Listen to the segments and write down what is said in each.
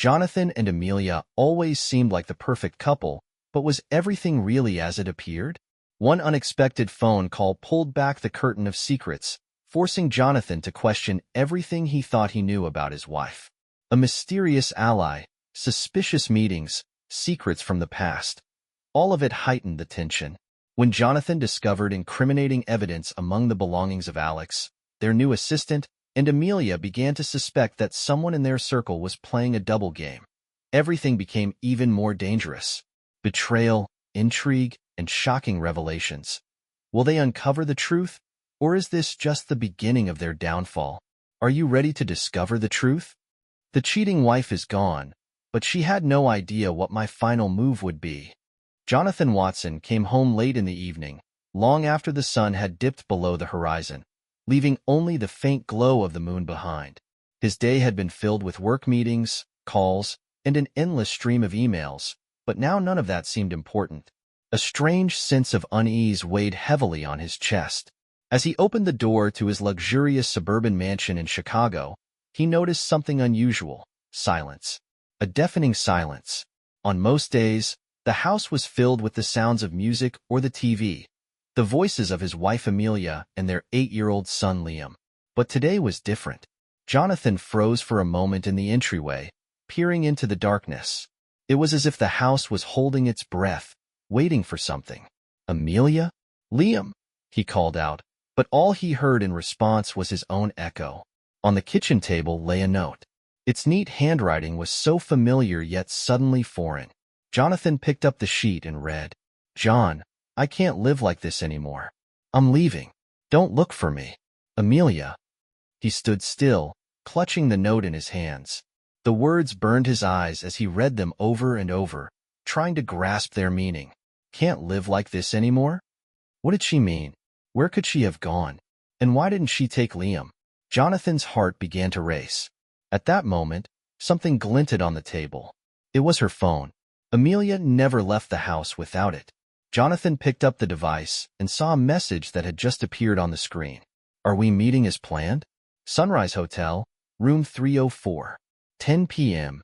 Jonathan and Amelia always seemed like the perfect couple, but was everything really as it appeared? One unexpected phone call pulled back the curtain of secrets, forcing Jonathan to question everything he thought he knew about his wife. A mysterious ally, suspicious meetings, secrets from the past. All of it heightened the tension. When Jonathan discovered incriminating evidence among the belongings of Alex, their new assistant, and Amelia began to suspect that someone in their circle was playing a double game. Everything became even more dangerous. Betrayal, intrigue, and shocking revelations. Will they uncover the truth, or is this just the beginning of their downfall? Are you ready to discover the truth? The cheating wife is gone, but she had no idea what my final move would be. Jonathan Watson came home late in the evening, long after the sun had dipped below the horizon, leaving only the faint glow of the moon behind. His day had been filled with work meetings, calls, and an endless stream of emails, but now none of that seemed important. A strange sense of unease weighed heavily on his chest. As he opened the door to his luxurious suburban mansion in Chicago, he noticed something unusual: silence. A deafening silence. On most days, the house was filled with the sounds of music or the TV, the voices of his wife Amelia and their 8-year-old son Liam. But today was different. Jonathan froze for a moment in the entryway, peering into the darkness. It was as if the house was holding its breath, waiting for something. "Amelia? Liam?" he called out, but all he heard in response was his own echo. On the kitchen table lay a note. Its neat handwriting was so familiar yet suddenly foreign. Jonathan picked up the sheet and read, "John, I can't live like this anymore. I'm leaving. Don't look for me. Amelia." He stood still, clutching the note in his hands. The words burned his eyes as he read them over and over, trying to grasp their meaning. Can't live like this anymore? What did she mean? Where could she have gone? And why didn't she take Liam? Jonathan's heart began to race. At that moment, something glinted on the table. It was her phone. Amelia never left the house without it. Jonathan picked up the device and saw a message that had just appeared on the screen. "Are we meeting as planned? Sunrise Hotel, room 304, 10 p.m.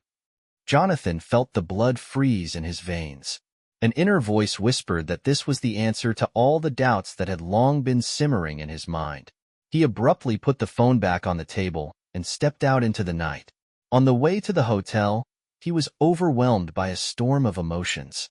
Jonathan felt the blood freeze in his veins. An inner voice whispered that this was the answer to all the doubts that had long been simmering in his mind. He abruptly put the phone back on the table and stepped out into the night. On the way to the hotel, he was overwhelmed by a storm of emotions.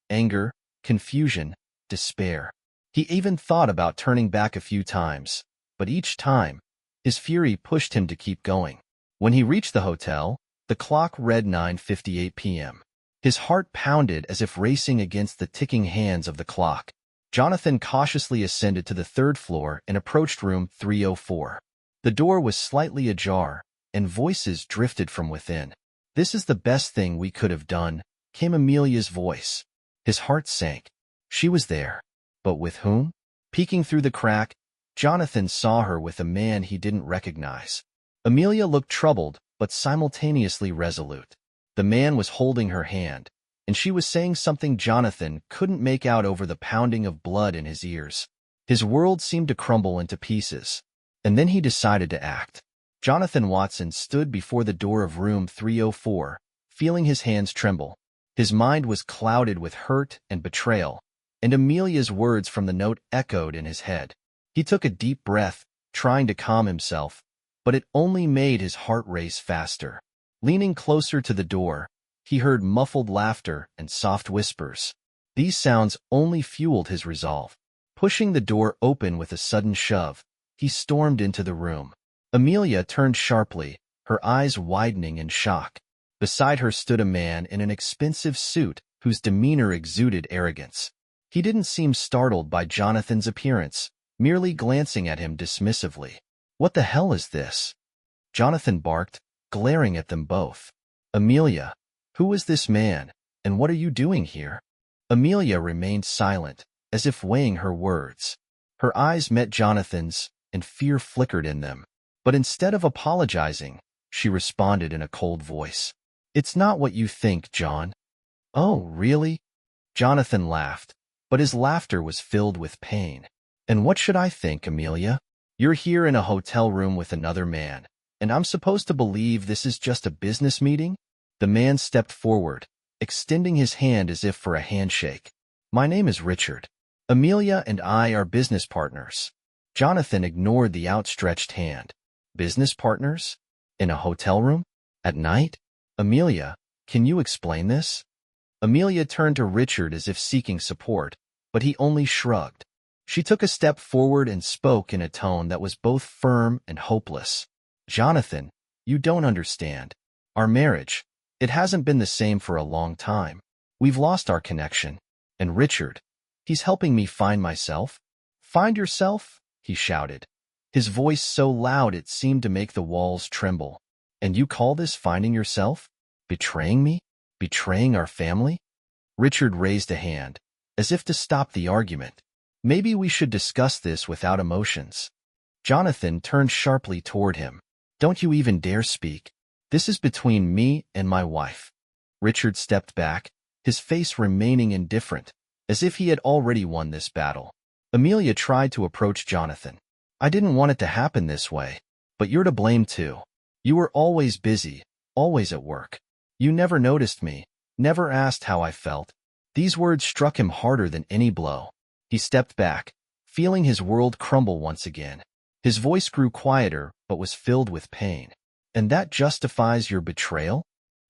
Anger, confusion, despair. He even thought about turning back a few times, but each time, his fury pushed him to keep going. When he reached the hotel, the clock read 9:58 p.m. His heart pounded as if racing against the ticking hands of the clock. Jonathan cautiously ascended to the third floor and approached room 304. The door was slightly ajar, and voices drifted from within. "This is the best thing we could have done," came Amelia's voice. His heart sank. She was there. But with whom? Peeking through the crack, Jonathan saw her with a man he didn't recognize. Amelia looked troubled, but simultaneously resolute. The man was holding her hand, and she was saying something Jonathan couldn't make out over the pounding of blood in his ears. His world seemed to crumble into pieces. And then he decided to act. Jonathan Watson stood before the door of room 304, feeling his hands tremble. His mind was clouded with hurt and betrayal, and Amelia's words from the note echoed in his head. He took a deep breath, trying to calm himself, but it only made his heart race faster. Leaning closer to the door, he heard muffled laughter and soft whispers. These sounds only fueled his resolve. Pushing the door open with a sudden shove, he stormed into the room. Amelia turned sharply, her eyes widening in shock. Beside her stood a man in an expensive suit whose demeanor exuded arrogance. He didn't seem startled by Jonathan's appearance, merely glancing at him dismissively. "What the hell is this?" Jonathan barked, glaring at them both. "Amelia, who is this man, and what are you doing here?" Amelia remained silent, as if weighing her words. Her eyes met Jonathan's, and fear flickered in them. But instead of apologizing, she responded in a cold voice. "It's not what you think, John." "Oh, really?" Jonathan laughed, but his laughter was filled with pain. "And what should I think, Amelia? You're here in a hotel room with another man, and I'm supposed to believe this is just a business meeting? The man stepped forward, extending his hand as if for a handshake. My name is Richard. Amelia and I are business partners. Jonathan ignored the outstretched hand. Business partners? In a hotel room? At night? Amelia, can you explain this? Amelia turned to Richard as if seeking support, but he only shrugged. She took a step forward and spoke in a tone that was both firm and hopeless. Jonathan, you don't understand. Our marriage, it hasn't been the same for a long time. We've lost our connection. And Richard, he's helping me find myself. Find yourself? He shouted, his voice so loud it seemed to make the walls tremble. And you call this finding yourself? Betraying me? Betraying our family? Richard raised a hand, as if to stop the argument. Maybe we should discuss this without emotions. Jonathan turned sharply toward him. Don't you even dare speak. This is between me and my wife. Richard stepped back, his face remaining indifferent, as if he had already won this battle. Amelia tried to approach Jonathan. I didn't want it to happen this way, but you're to blame too. You were always busy, always at work. You never noticed me, never asked how I felt. These words struck him harder than any blow. He stepped back, feeling his world crumble once again. His voice grew quieter, but was filled with pain. And that justifies your betrayal?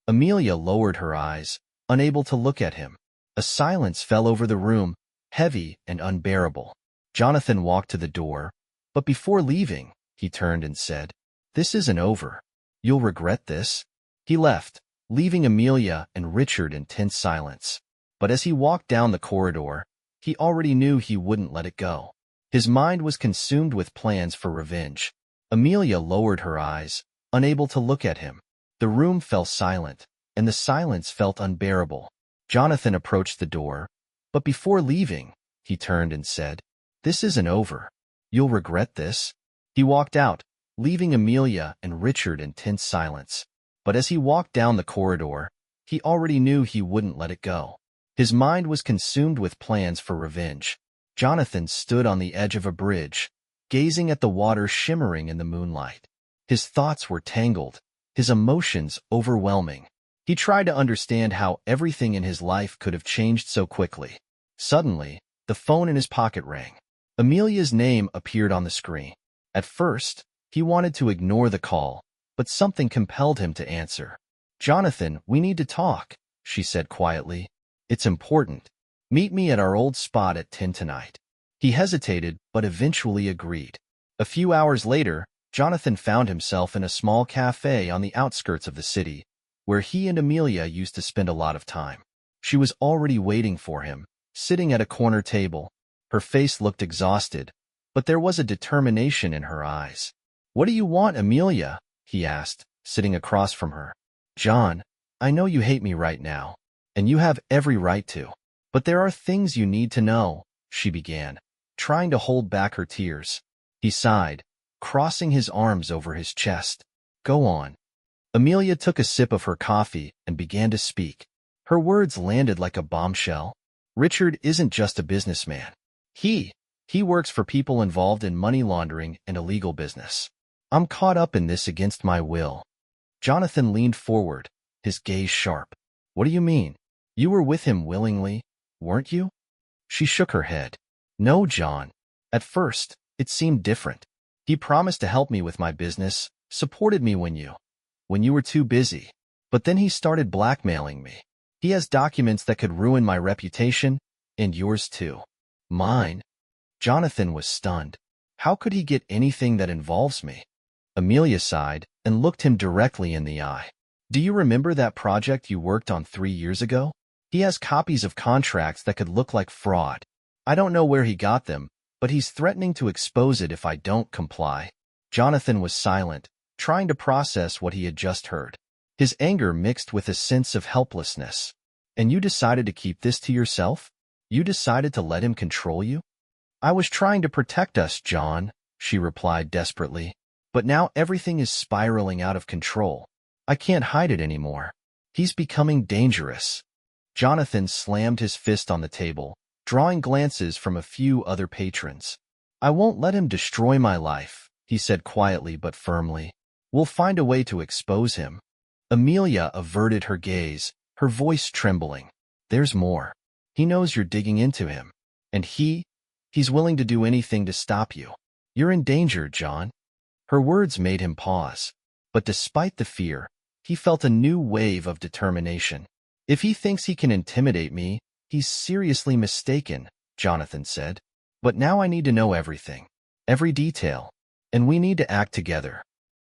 Amelia lowered her eyes, unable to look at him. A silence fell over the room, heavy and unbearable. Jonathan walked to the door, but before leaving, he turned and said, This isn't over. You'll regret this. He left, leaving Amelia and Richard in tense silence. But as he walked down the corridor, he already knew he wouldn't let it go. His mind was consumed with plans for revenge. Amelia lowered her eyes, unable to look at him. The room fell silent, and the silence felt unbearable. Jonathan approached the door, but before leaving, he turned and said, This isn't over. You'll regret this. He walked out, leaving Amelia and Richard in tense silence. But as he walked down the corridor, he already knew he wouldn't let it go. His mind was consumed with plans for revenge. Jonathan stood on the edge of a bridge, gazing at the water shimmering in the moonlight. His thoughts were tangled, his emotions overwhelming. He tried to understand how everything in his life could have changed so quickly. Suddenly, the phone in his pocket rang. Amelia's name appeared on the screen. At first, he wanted to ignore the call, but something compelled him to answer. Jonathan, we need to talk, she said quietly. It's important. Meet me at our old spot at 10 tonight. He hesitated, but eventually agreed. A few hours later, Jonathan found himself in a small cafe on the outskirts of the city, where he and Amelia used to spend a lot of time. She was already waiting for him, sitting at a corner table. Her face looked exhausted, but there was a determination in her eyes. What do you want, Amelia? He asked, sitting across from her. John, I know you hate me right now, and you have every right to. But there are things you need to know, she began, trying to hold back her tears. He sighed, crossing his arms over his chest. Go on. Amelia took a sip of her coffee and began to speak. Her words landed like a bombshell. Richard isn't just a businessman. He works for people involved in money laundering and illegal business. I'm caught up in this against my will. Jonathan leaned forward, his gaze sharp. What do you mean? You were with him willingly, weren't you? She shook her head. No, John. At first, it seemed different. He promised to help me with my business, supported me when you were too busy. But then he started blackmailing me. He has documents that could ruin my reputation, and yours too. Mine? Jonathan was stunned. How could he get anything that involves me? Amelia sighed and looked him directly in the eye. Do you remember that project you worked on 3 years ago? He has copies of contracts that could look like fraud. I don't know where he got them, but he's threatening to expose it if I don't comply. Jonathan was silent, trying to process what he had just heard. His anger mixed with a sense of helplessness. And you decided to keep this to yourself? You decided to let him control you? I was trying to protect us, John, she replied desperately. But now everything is spiraling out of control. I can't hide it anymore. He's becoming dangerous. Jonathan slammed his fist on the table, drawing glances from a few other patrons. I won't let him destroy my life, he said quietly but firmly. We'll find a way to expose him. Amelia averted her gaze, her voice trembling. There's more. He knows you're digging into him. And he's willing to do anything to stop you. You're in danger, John. Her words made him pause. But despite the fear, he felt a new wave of determination. If he thinks he can intimidate me, he's seriously mistaken, Jonathan said. But now I need to know everything. Every detail. And we need to act together.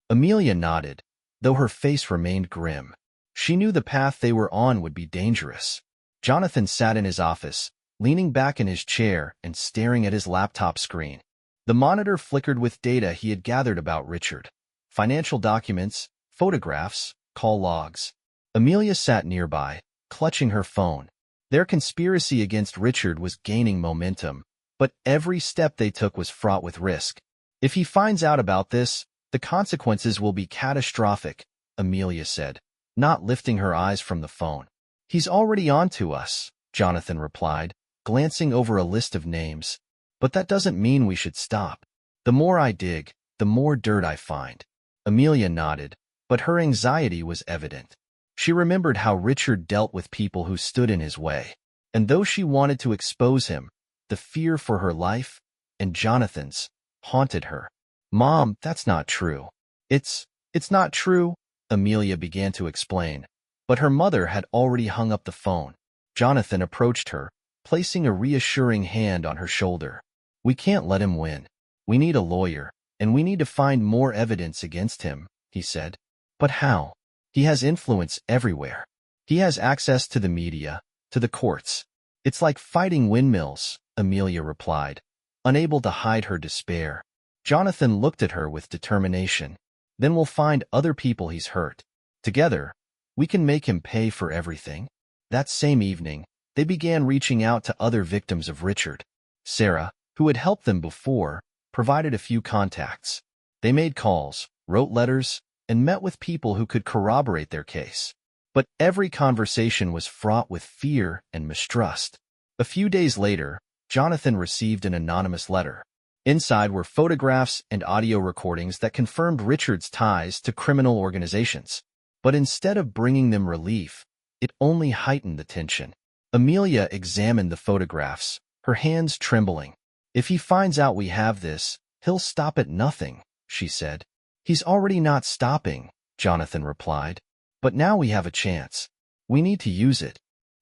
Amelia nodded, though her face remained grim. She knew the path they were on would be dangerous. Jonathan sat in his office, leaning back in his chair and staring at his laptop screen. The monitor flickered with data he had gathered about Richard. Financial documents, photographs, call logs. Amelia sat nearby, clutching her phone. Their conspiracy against Richard was gaining momentum, but every step they took was fraught with risk. If he finds out about this, the consequences will be catastrophic, Amelia said, not lifting her eyes from the phone. He's already on to us, Jonathan replied, glancing over a list of names. But that doesn't mean we should stop. The more I dig, the more dirt I find. Amelia nodded, but her anxiety was evident. She remembered how Richard dealt with people who stood in his way. And though she wanted to expose him, the fear for her life, and Jonathan's, haunted her. Mom, that's not true. It's not true, Amelia began to explain. But her mother had already hung up the phone. Jonathan approached her, placing a reassuring hand on her shoulder. We can't let him win. We need a lawyer, and we need to find more evidence against him, he said. But how? He has influence everywhere. He has access to the media, to the courts. It's like fighting windmills, Amelia replied, unable to hide her despair. Jonathan looked at her with determination. Then we'll find other people he's hurt. Together, we can make him pay for everything. That same evening, they began reaching out to other victims of Richard. Sarah, who had helped them before, provided a few contacts. They made calls, wrote letters, and met with people who could corroborate their case. But every conversation was fraught with fear and mistrust. A few days later, Jonathan received an anonymous letter. Inside were photographs and audio recordings that confirmed Richard's ties to criminal organizations. But instead of bringing them relief, it only heightened the tension. Amelia examined the photographs, her hands trembling. If he finds out we have this, he'll stop at nothing, she said. He's already not stopping, Jonathan replied. But now we have a chance. We need to use it.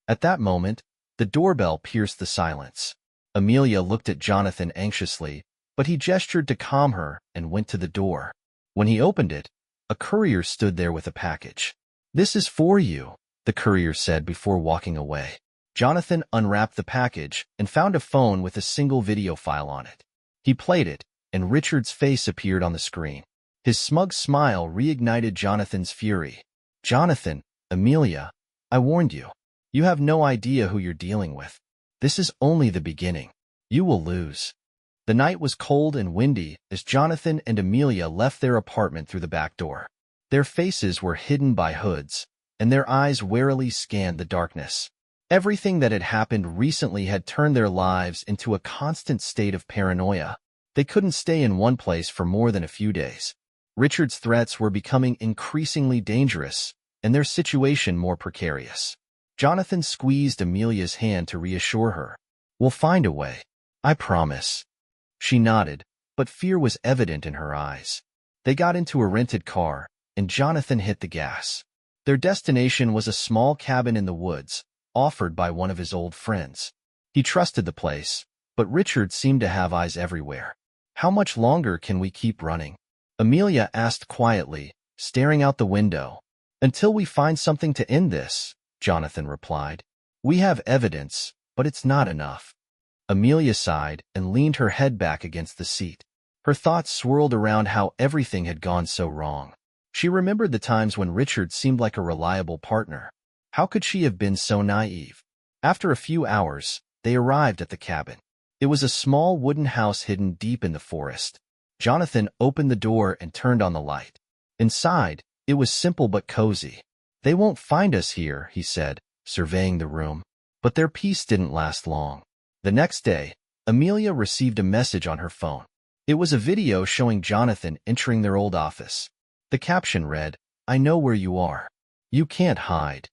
At that moment, the doorbell pierced the silence. Amelia looked at Jonathan anxiously, but he gestured to calm her and went to the door. When he opened it, a courier stood there with a package. This is for you, the courier said before walking away. Jonathan unwrapped the package and found a phone with a single video file on it. He played it, and Richard's face appeared on the screen. His smug smile reignited Jonathan's fury. Jonathan, Amelia, I warned you. You have no idea who you're dealing with. This is only the beginning. You will lose. The night was cold and windy as Jonathan and Amelia left their apartment through the back door. Their faces were hidden by hoods, and their eyes warily scanned the darkness. Everything that had happened recently had turned their lives into a constant state of paranoia. They couldn't stay in one place for more than a few days. Richard's threats were becoming increasingly dangerous, and their situation more precarious. Jonathan squeezed Amelia's hand to reassure her. We'll find a way. I promise. She nodded, but fear was evident in her eyes. They got into a rented car, and Jonathan hit the gas. Their destination was a small cabin in the woods, offered by one of his old friends. He trusted the place, but Richard seemed to have eyes everywhere. How much longer can we keep running? Amelia asked quietly, staring out the window. Until we find something to end this, Jonathan replied. We have evidence, but it's not enough. Amelia sighed and leaned her head back against the seat. Her thoughts swirled around how everything had gone so wrong. She remembered the times when Richard seemed like a reliable partner. How could she have been so naive? After a few hours, they arrived at the cabin. It was a small wooden house hidden deep in the forest. Jonathan opened the door and turned on the light. Inside, it was simple but cozy. They won't find us here, he said, surveying the room. But their peace didn't last long. The next day, Amelia received a message on her phone. It was a video showing Jonathan entering their old office. The caption read, I know where you are. You can't hide.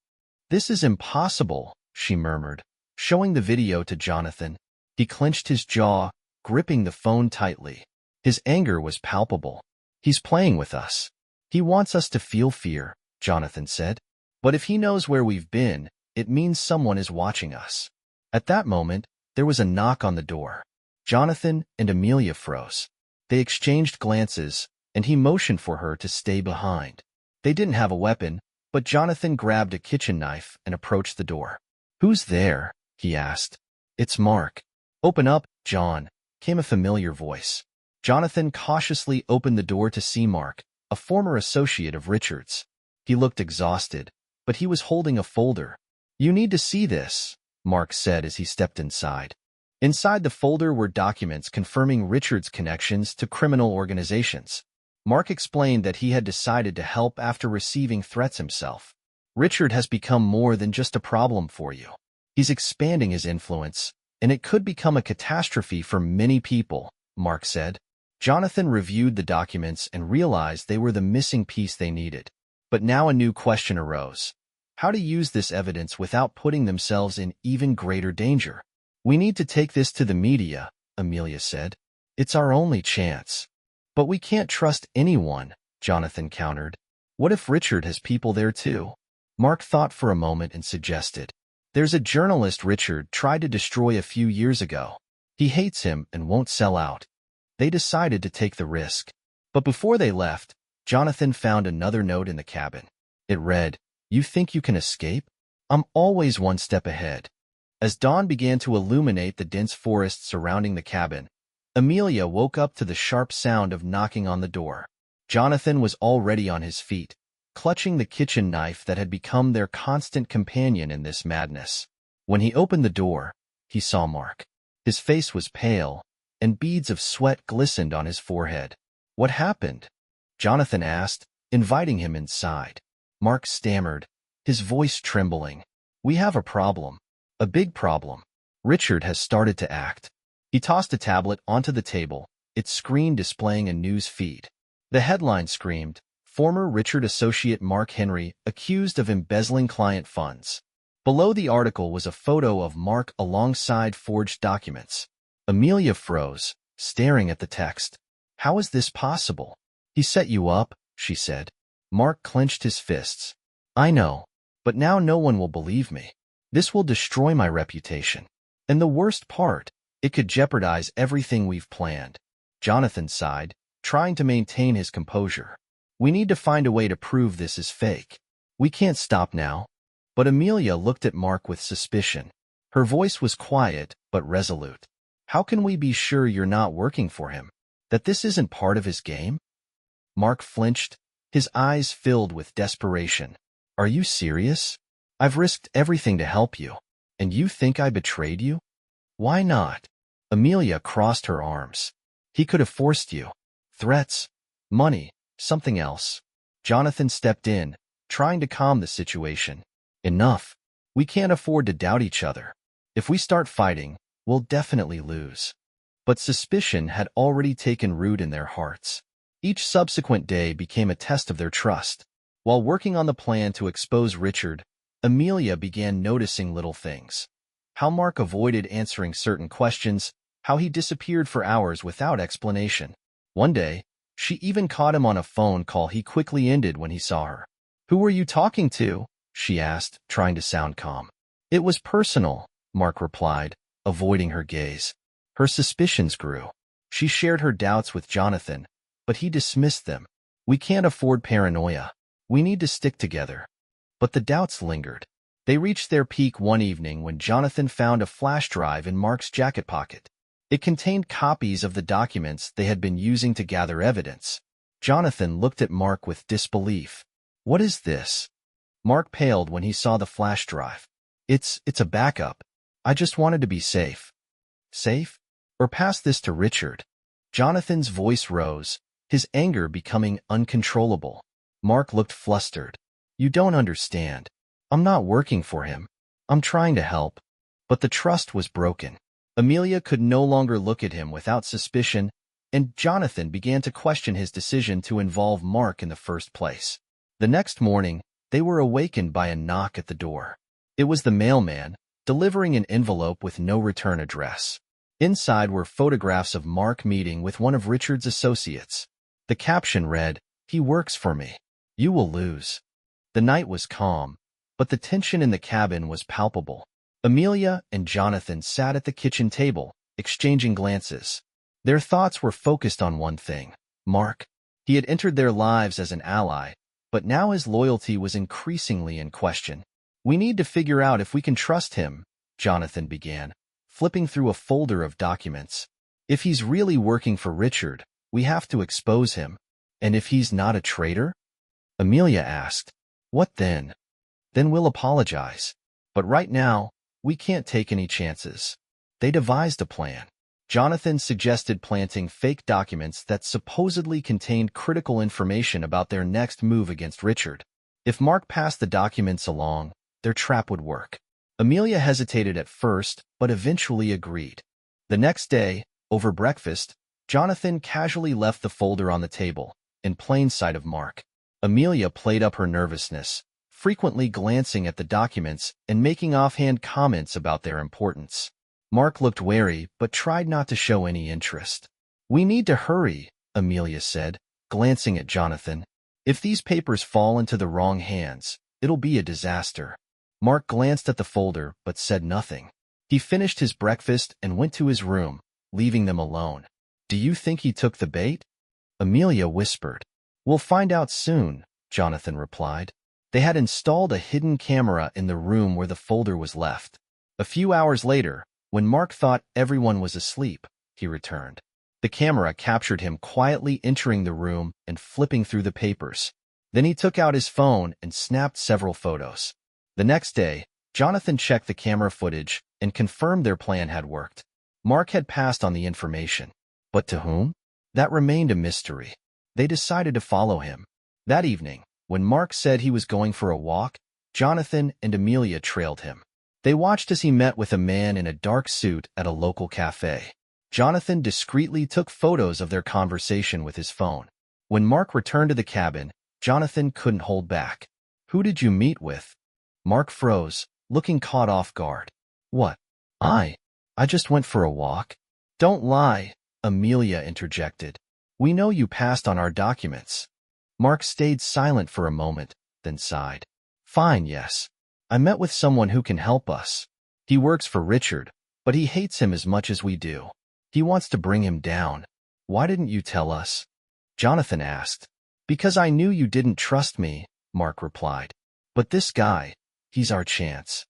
This is impossible, she murmured, showing the video to Jonathan. He clenched his jaw, gripping the phone tightly. His anger was palpable. He's playing with us. He wants us to feel fear, Jonathan said. But if he knows where we've been, it means someone is watching us. At that moment, there was a knock on the door. Jonathan and Amelia froze. They exchanged glances, and he motioned for her to stay behind. They didn't have a weapon, but Jonathan grabbed a kitchen knife and approached the door. "Who's there?" he asked. "It's Mark." "Open up, John," came a familiar voice. Jonathan cautiously opened the door to see Mark, a former associate of Richard's. He looked exhausted, but he was holding a folder. "You need to see this," Mark said as he stepped inside. Inside the folder were documents confirming Richard's connections to criminal organizations. Mark explained that he had decided to help after receiving threats himself. "Richard has become more than just a problem for you. He's expanding his influence, and it could become a catastrophe for many people," Mark said. Jonathan reviewed the documents and realized they were the missing piece they needed. But now a new question arose: how to use this evidence without putting themselves in even greater danger. "We need to take this to the media," Amelia said. "It's our only chance." "But we can't trust anyone," Jonathan countered. "What if Richard has people there too?" Mark thought for a moment and suggested, "There's a journalist Richard tried to destroy a few years ago. He hates him and won't sell out." They decided to take the risk. But before they left, Jonathan found another note in the cabin. It read, "You think you can escape? I'm always one step ahead." As dawn began to illuminate the dense forest surrounding the cabin, Amelia woke up to the sharp sound of knocking on the door. Jonathan was already on his feet, clutching the kitchen knife that had become their constant companion in this madness. When he opened the door, he saw Mark. His face was pale, and beads of sweat glistened on his forehead. "What happened?" Jonathan asked, inviting him inside. Mark stammered, his voice trembling. "We have a problem. A big problem. Richard has started to act." He tossed a tablet onto the table, its screen displaying a news feed. The headline screamed, "Former Richard associate Mark Henry accused of embezzling client funds." Below the article was a photo of Mark alongside forged documents. Amelia froze, staring at the text. "How is this possible?" "He set you up," she said. Mark clenched his fists. "I know, but now no one will believe me. This will destroy my reputation. And the worst part, it could jeopardize everything we've planned." Jonathan sighed, trying to maintain his composure. "We need to find a way to prove this is fake. We can't stop now." But Amelia looked at Mark with suspicion. Her voice was quiet but resolute. "How can we be sure you're not working for him? That this isn't part of his game?" Mark flinched, his eyes filled with desperation. "Are you serious? I've risked everything to help you, and you think I betrayed you? Why not?" Amelia crossed her arms. "He could have forced you. Threats, money, something else." Jonathan stepped in, trying to calm the situation. "Enough. We can't afford to doubt each other. If we start fighting, we'll definitely lose." But suspicion had already taken root in their hearts. Each subsequent day became a test of their trust. While working on the plan to expose Richard, Amelia began noticing little things. How Mark avoided answering certain questions, how he disappeared for hours without explanation. One day, she even caught him on a phone call he quickly ended when he saw her. "Who were you talking to?" she asked, trying to sound calm. "It was personal," Mark replied, avoiding her gaze. Her suspicions grew. She shared her doubts with Jonathan, but he dismissed them. "We can't afford paranoia. We need to stick together." But the doubts lingered. They reached their peak one evening when Jonathan found a flash drive in Mark's jacket pocket. It contained copies of the documents they had been using to gather evidence. Jonathan looked at Mark with disbelief. "What is this?" Mark paled when he saw the flash drive. It's a backup. I just wanted to be safe." "Safe? Or pass this to Richard?" Jonathan's voice rose, his anger becoming uncontrollable. Mark looked flustered. "You don't understand. I'm not working for him. I'm trying to help." But the trust was broken. Amelia could no longer look at him without suspicion, and Jonathan began to question his decision to involve Mark in the first place. The next morning, they were awakened by a knock at the door. It was the mailman, delivering an envelope with no return address. Inside were photographs of Mark meeting with one of Richard's associates. The caption read, "He works for me. You will lose." The night was calm, but the tension in the cabin was palpable. Amelia and Jonathan sat at the kitchen table, exchanging glances. Their thoughts were focused on one thing: Mark. He had entered their lives as an ally, but now his loyalty was increasingly in question. "We need to figure out if we can trust him," Jonathan began, flipping through a folder of documents. "If he's really working for Richard, we have to expose him. And if he's not a traitor?" Amelia asked. "What then?" "Then we'll apologize. But right now, we can't take any chances." They devised a plan. Jonathan suggested planting fake documents that supposedly contained critical information about their next move against Richard. If Mark passed the documents along, their trap would work. Amelia hesitated at first, but eventually agreed. The next day, over breakfast, Jonathan casually left the folder on the table, in plain sight of Mark. Amelia played up her nervousness, frequently glancing at the documents and making offhand comments about their importance. Mark looked wary, but tried not to show any interest. "We need to hurry," Amelia said, glancing at Jonathan. "If these papers fall into the wrong hands, it'll be a disaster." Mark glanced at the folder, but said nothing. He finished his breakfast and went to his room, leaving them alone. "Do you think he took the bait?" Amelia whispered. "We'll find out soon," Jonathan replied. They had installed a hidden camera in the room where the folder was left. A few hours later, when Mark thought everyone was asleep, he returned. The camera captured him quietly entering the room and flipping through the papers. Then he took out his phone and snapped several photos. The next day, Jonathan checked the camera footage and confirmed their plan had worked. Mark had passed on the information. But to whom? That remained a mystery. They decided to follow him. That evening, when Mark said he was going for a walk, Jonathan and Amelia trailed him. They watched as he met with a man in a dark suit at a local cafe. Jonathan discreetly took photos of their conversation with his phone. When Mark returned to the cabin, Jonathan couldn't hold back. "Who did you meet with?" Mark froze, looking caught off guard. "What? I just went for a walk." "Don't lie," Amelia interjected. "We know you passed on our documents." Mark stayed silent for a moment, then sighed. "Fine, yes. I met with someone who can help us. He works for Richard, but he hates him as much as we do. He wants to bring him down." "Why didn't you tell us?" Jonathan asked. "Because I knew you didn't trust me," Mark replied. "But this guy, he's our chance."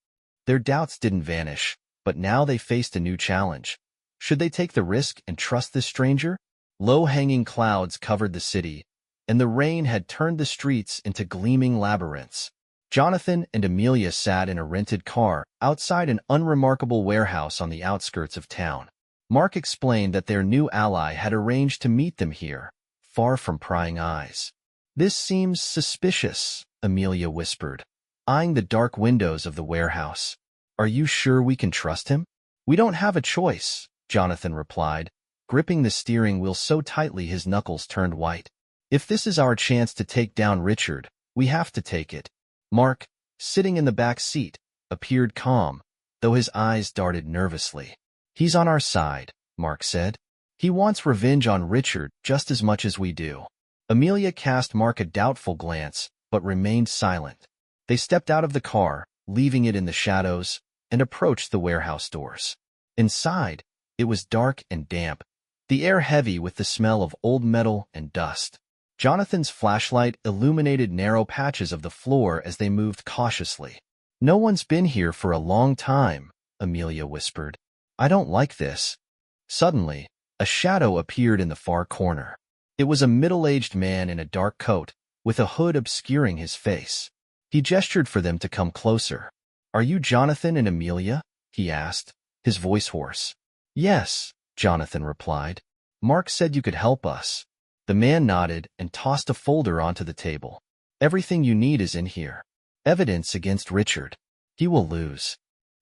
Their doubts didn't vanish, but now they faced a new challenge. Should they take the risk and trust this stranger? Low-hanging clouds covered the city, and the rain had turned the streets into gleaming labyrinths. Jonathan and Amelia sat in a rented car outside an unremarkable warehouse on the outskirts of town. Mark explained that their new ally had arranged to meet them here, far from prying eyes. "This seems suspicious," Amelia whispered, eyeing the dark windows of the warehouse. "Are you sure we can trust him?" "We don't have a choice," Jonathan replied, gripping the steering wheel so tightly his knuckles turned white. "If this is our chance to take down Richard, we have to take it." Mark, sitting in the back seat, appeared calm, though his eyes darted nervously. "He's on our side," Mark said. "He wants revenge on Richard just as much as we do." Amelia cast Mark a doubtful glance, but remained silent. They stepped out of the car, leaving it in the shadows, and approached the warehouse doors. Inside, it was dark and damp, the air heavy with the smell of old metal and dust. Jonathan's flashlight illuminated narrow patches of the floor as they moved cautiously. "No one's been here for a long time," Amelia whispered. "I don't like this." Suddenly, a shadow appeared in the far corner. It was a middle-aged man in a dark coat, with a hood obscuring his face. He gestured for them to come closer. "Are you Jonathan and Amelia?" he asked, his voice hoarse. "Yes," Jonathan replied. "Mark said you could help us." The man nodded and tossed a folder onto the table. "Everything you need is in here. Evidence against Richard. He will lose."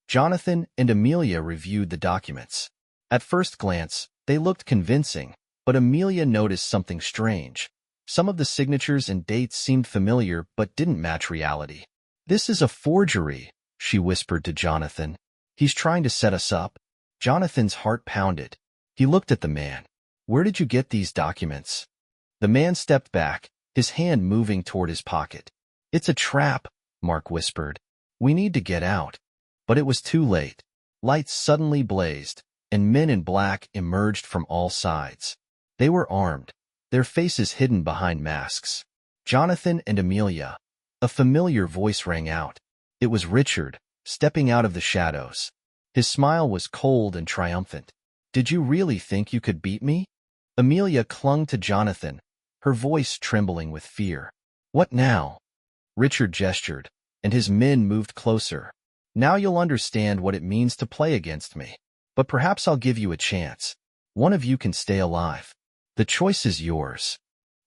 Jonathan and Amelia reviewed the documents. At first glance, they looked convincing, but Amelia noticed something strange. Some of the signatures and dates seemed familiar but didn't match reality. "This is a forgery," she whispered to Jonathan. "He's trying to set us up." Jonathan's heart pounded. He looked at the man. "Where did you get these documents?" The man stepped back, his hand moving toward his pocket. "It's a trap," Mark whispered. "We need to get out." But it was too late. Lights suddenly blazed, and men in black emerged from all sides. They were armed, their faces hidden behind masks. "Jonathan and Amelia." A familiar voice rang out. It was Richard, stepping out of the shadows. His smile was cold and triumphant. "Did you really think you could beat me?" Amelia clung to Jonathan, her voice trembling with fear. "What now?" Richard gestured, and his men moved closer. "Now you'll understand what it means to play against me. But perhaps I'll give you a chance. One of you can stay alive. The choice is yours."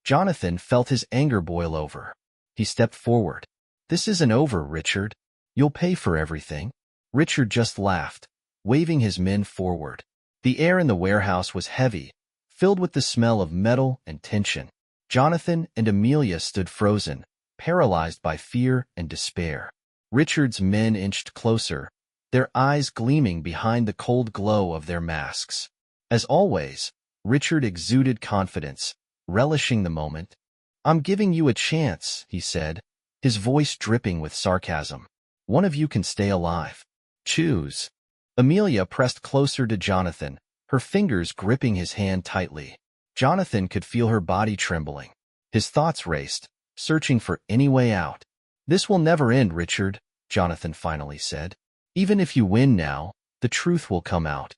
Jonathan felt his anger boil over. He stepped forward. "This isn't over, Richard. You'll pay for everything." Richard just laughed, waving his men forward. The air in the warehouse was heavy, filled with the smell of metal and tension. Jonathan and Amelia stood frozen, paralyzed by fear and despair. Richard's men inched closer, their eyes gleaming behind the cold glow of their masks. As always, Richard exuded confidence, relishing the moment. "I'm giving you a chance," he said, his voice dripping with sarcasm. "One of you can stay alive. Choose." Amelia pressed closer to Jonathan, her fingers gripping his hand tightly. Jonathan could feel her body trembling. His thoughts raced, searching for any way out. "This will never end, Richard," Jonathan finally said. "Even if you win now, the truth will come out."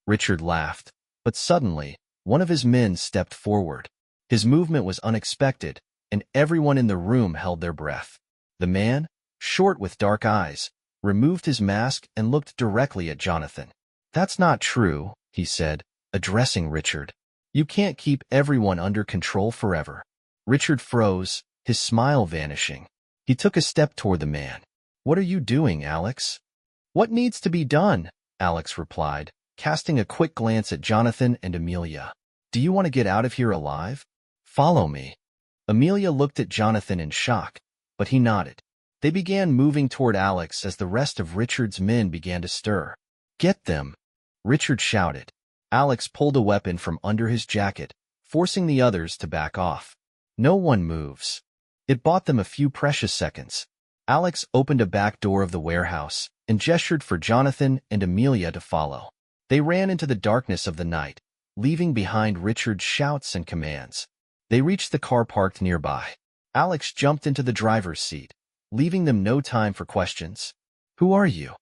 Richard laughed, but suddenly, one of his men stepped forward. His movement was unexpected, and everyone in the room held their breath. The man, short with dark eyes, removed his mask and looked directly at Jonathan. "That's not true," he said, addressing Richard. "You can't keep everyone under control forever." Richard froze, his smile vanishing. He took a step toward the man. "What are you doing, Alex?" "What needs to be done?" Alex replied, casting a quick glance at Jonathan and Amelia. "Do you want to get out of here alive? Follow me." Amelia looked at Jonathan in shock, but he nodded. They began moving toward Alex as the rest of Richard's men began to stir. "Get them!" Richard shouted. Alex pulled a weapon from under his jacket, forcing the others to back off. No one moves. It bought them a few precious seconds. Alex opened a back door of the warehouse and gestured for Jonathan and Amelia to follow. They ran into the darkness of the night, leaving behind Richard's shouts and commands. They reached the car parked nearby. Alex jumped into the driver's seat, leaving them no time for questions. "Who are you?"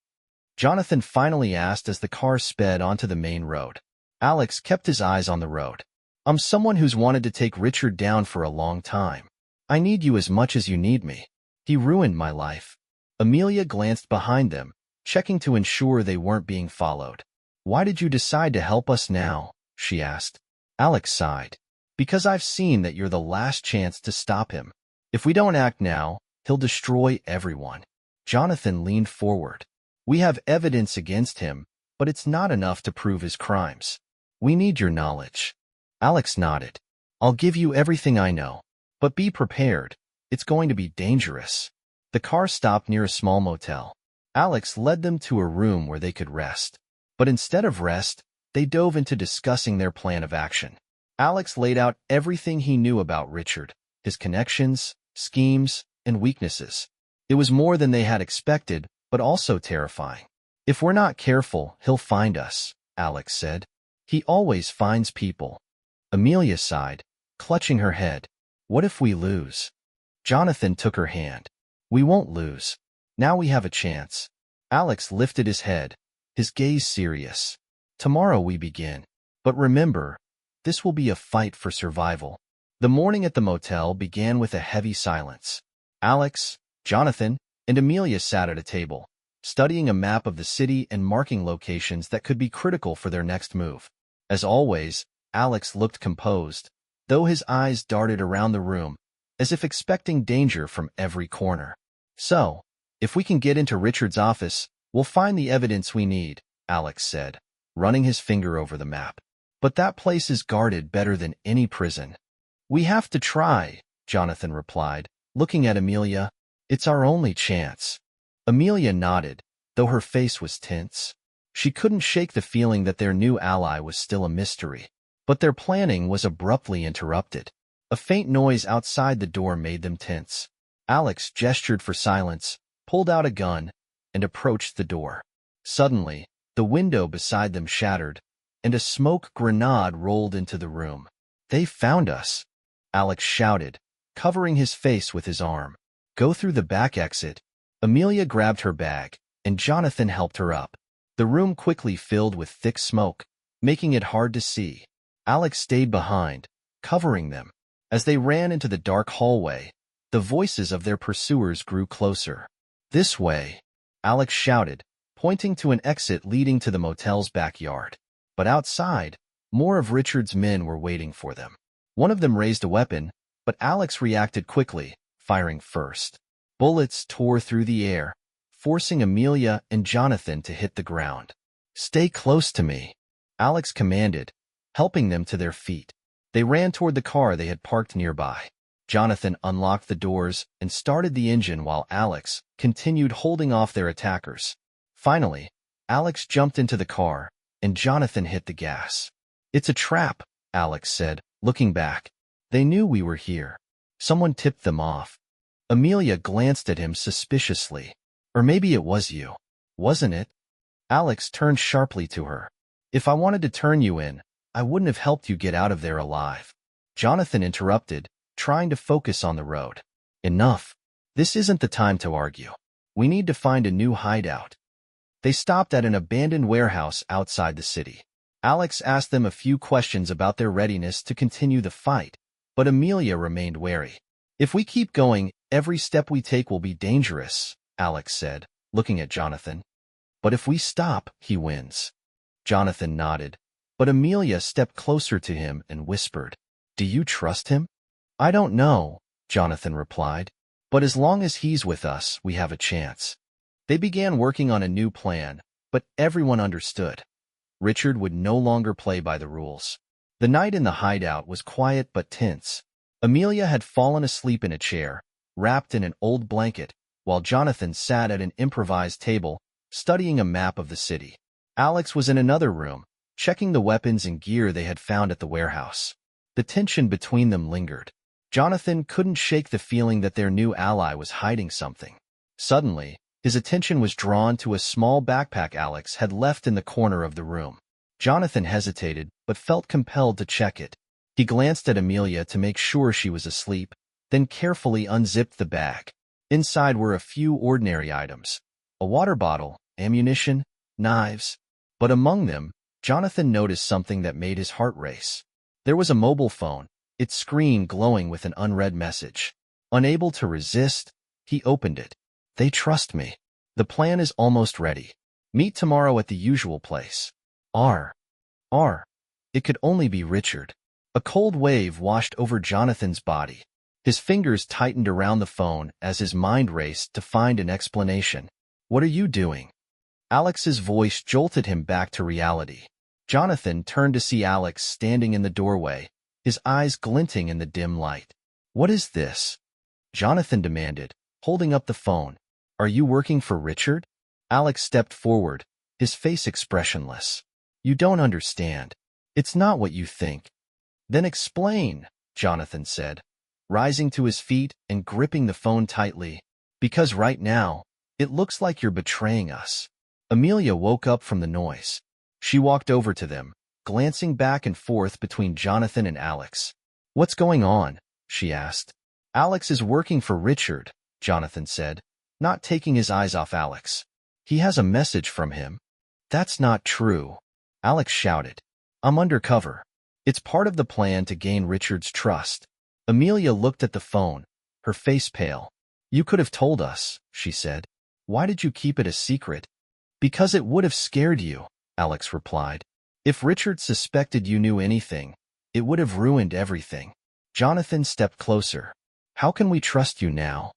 Jonathan finally asked as the car sped onto the main road. Alex kept his eyes on the road. "I'm someone who's wanted to take Richard down for a long time. I need you as much as you need me. He ruined my life." Amelia glanced behind them, checking to ensure they weren't being followed. "Why did you decide to help us now?" she asked. Alex sighed. "Because I've seen that you're the last chance to stop him. If we don't act now, he'll destroy everyone." Jonathan leaned forward. "We have evidence against him, but it's not enough to prove his crimes. We need your knowledge." Alex nodded. "I'll give you everything I know, but be prepared. It's going to be dangerous." The car stopped near a small motel. Alex led them to a room where they could rest. But instead of rest, they dove into discussing their plan of action. Alex laid out everything he knew about Richard, his connections, schemes, and weaknesses. It was more than they had expected, but also terrifying. "If we're not careful, he'll find us," Alex said. "He always finds people." Amelia sighed, clutching her head. "What if we lose?" Jonathan took her hand. "We won't lose. Now we have a chance." Alex lifted his head, his gaze serious. "Tomorrow we begin. But remember, this will be a fight for survival." The morning at the motel began with a heavy silence. Alex, Jonathan, and Amelia sat at a table, studying a map of the city and marking locations that could be critical for their next move. As always, Alex looked composed, though his eyes darted around the room, as if expecting danger from every corner. "So, if we can get into Richard's office, we'll find the evidence we need," Alex said, running his finger over the map. "But that place is guarded better than any prison." We have to try, Jonathan replied, looking at Amelia. It's our only chance. Amelia nodded, though her face was tense. She couldn't shake the feeling that their new ally was still a mystery. But their planning was abruptly interrupted. A faint noise outside the door made them tense. Alex gestured for silence, pulled out a gun, and approached the door. Suddenly, the window beside them shattered, and a smoke grenade rolled into the room. They found us, Alex shouted, covering his face with his arm. Go through the back exit. Amelia grabbed her bag, and Jonathan helped her up. The room quickly filled with thick smoke, making it hard to see. Alex stayed behind, covering them. As they ran into the dark hallway, the voices of their pursuers grew closer. This way, Alex shouted, pointing to an exit leading to the motel's backyard. But outside, more of Richard's men were waiting for them. One of them raised a weapon, but Alex reacted quickly, firing first. Bullets tore through the air, forcing Amelia and Jonathan to hit the ground. Stay close to me, Alex commanded, helping them to their feet. They ran toward the car they had parked nearby. Jonathan unlocked the doors and started the engine while Alex continued holding off their attackers. Finally, Alex jumped into the car, and Jonathan hit the gas. It's a trap, Alex said, looking back. They knew we were here. Someone tipped them off. Amelia glanced at him suspiciously. Or maybe it was you. Wasn't it? Alex turned sharply to her. If I wanted to turn you in, I wouldn't have helped you get out of there alive. Jonathan interrupted, trying to focus on the road. Enough. This isn't the time to argue. We need to find a new hideout. They stopped at an abandoned warehouse outside the city. Alex asked them a few questions about their readiness to continue the fight, but Amelia remained wary. If we keep going, every step we take will be dangerous, Alex said, looking at Jonathan. But if we stop, he wins. Jonathan nodded, but Amelia stepped closer to him and whispered, Do you trust him? I don't know, Jonathan replied, but as long as he's with us, we have a chance. They began working on a new plan, but everyone understood. Richard would no longer play by the rules. The night in the hideout was quiet but tense. Amelia had fallen asleep in a chair, wrapped in an old blanket, while Jonathan sat at an improvised table, studying a map of the city. Alex was in another room, checking the weapons and gear they had found at the warehouse. The tension between them lingered. Jonathan couldn't shake the feeling that their new ally was hiding something. Suddenly, his attention was drawn to a small backpack Alex had left in the corner of the room. Jonathan hesitated, but felt compelled to check it. He glanced at Amelia to make sure she was asleep, then carefully unzipped the bag. Inside were a few ordinary items: a water bottle, ammunition, knives. But among them, Jonathan noticed something that made his heart race. There was a mobile phone, its screen glowing with an unread message. Unable to resist, he opened it. They trust me. The plan is almost ready. Meet tomorrow at the usual place. R. It could only be Richard. A cold wave washed over Jonathan's body. His fingers tightened around the phone as his mind raced to find an explanation. What are you doing? Alex's voice jolted him back to reality. Jonathan turned to see Alex standing in the doorway, his eyes glinting in the dim light. What is this? Jonathan demanded, holding up the phone. Are you working for Richard? Alex stepped forward, his face expressionless. You don't understand. It's not what you think. Then explain, Jonathan said, rising to his feet and gripping the phone tightly. Because right now, it looks like you're betraying us. Amelia woke up from the noise. She walked over to them, glancing back and forth between Jonathan and Alex. What's going on? She asked. Alex is working for Richard, Jonathan said, not taking his eyes off Alex. He has a message from him. That's not true, Alex shouted. I'm undercover. It's part of the plan to gain Richard's trust. Amelia looked at the phone, her face pale. You could have told us, she said. Why did you keep it a secret? Because it would have scared you, Alex replied. If Richard suspected you knew anything, it would have ruined everything. Jonathan stepped closer. How can we trust you now?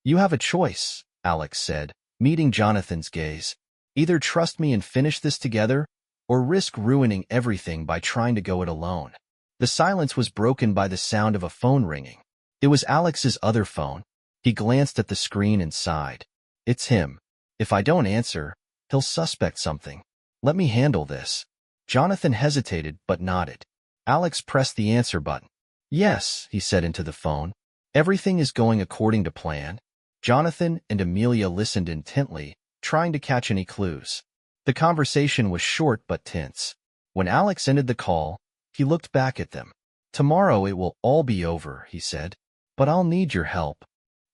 You have a choice, Alex said, meeting Jonathan's gaze. Either trust me and finish this together, or risk ruining everything by trying to go it alone. The silence was broken by the sound of a phone ringing. It was Alex's other phone. He glanced at the screen and sighed. It's him. If I don't answer, he'll suspect something. Let me handle this. Jonathan hesitated but nodded. Alex pressed the answer button. Yes, he said into the phone. Everything is going according to plan. Jonathan and Amelia listened intently, trying to catch any clues. The conversation was short but tense. When Alex ended the call, he looked back at them. Tomorrow it will all be over, he said. But I'll need your help.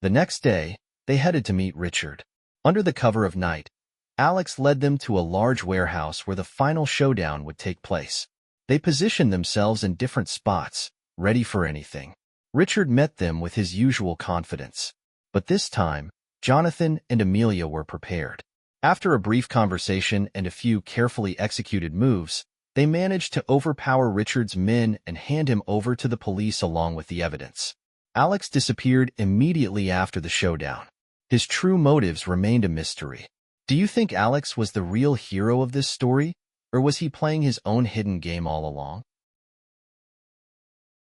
The next day, they headed to meet Richard. Under the cover of night, Alex led them to a large warehouse where the final showdown would take place. They positioned themselves in different spots, ready for anything. Richard met them with his usual confidence. But this time, Jonathan and Amelia were prepared. After a brief conversation and a few carefully executed moves, they managed to overpower Richard's men and hand him over to the police along with the evidence. Alex disappeared immediately after the showdown. His true motives remained a mystery. Do you think Alex was the real hero of this story, or was he playing his own hidden game all along?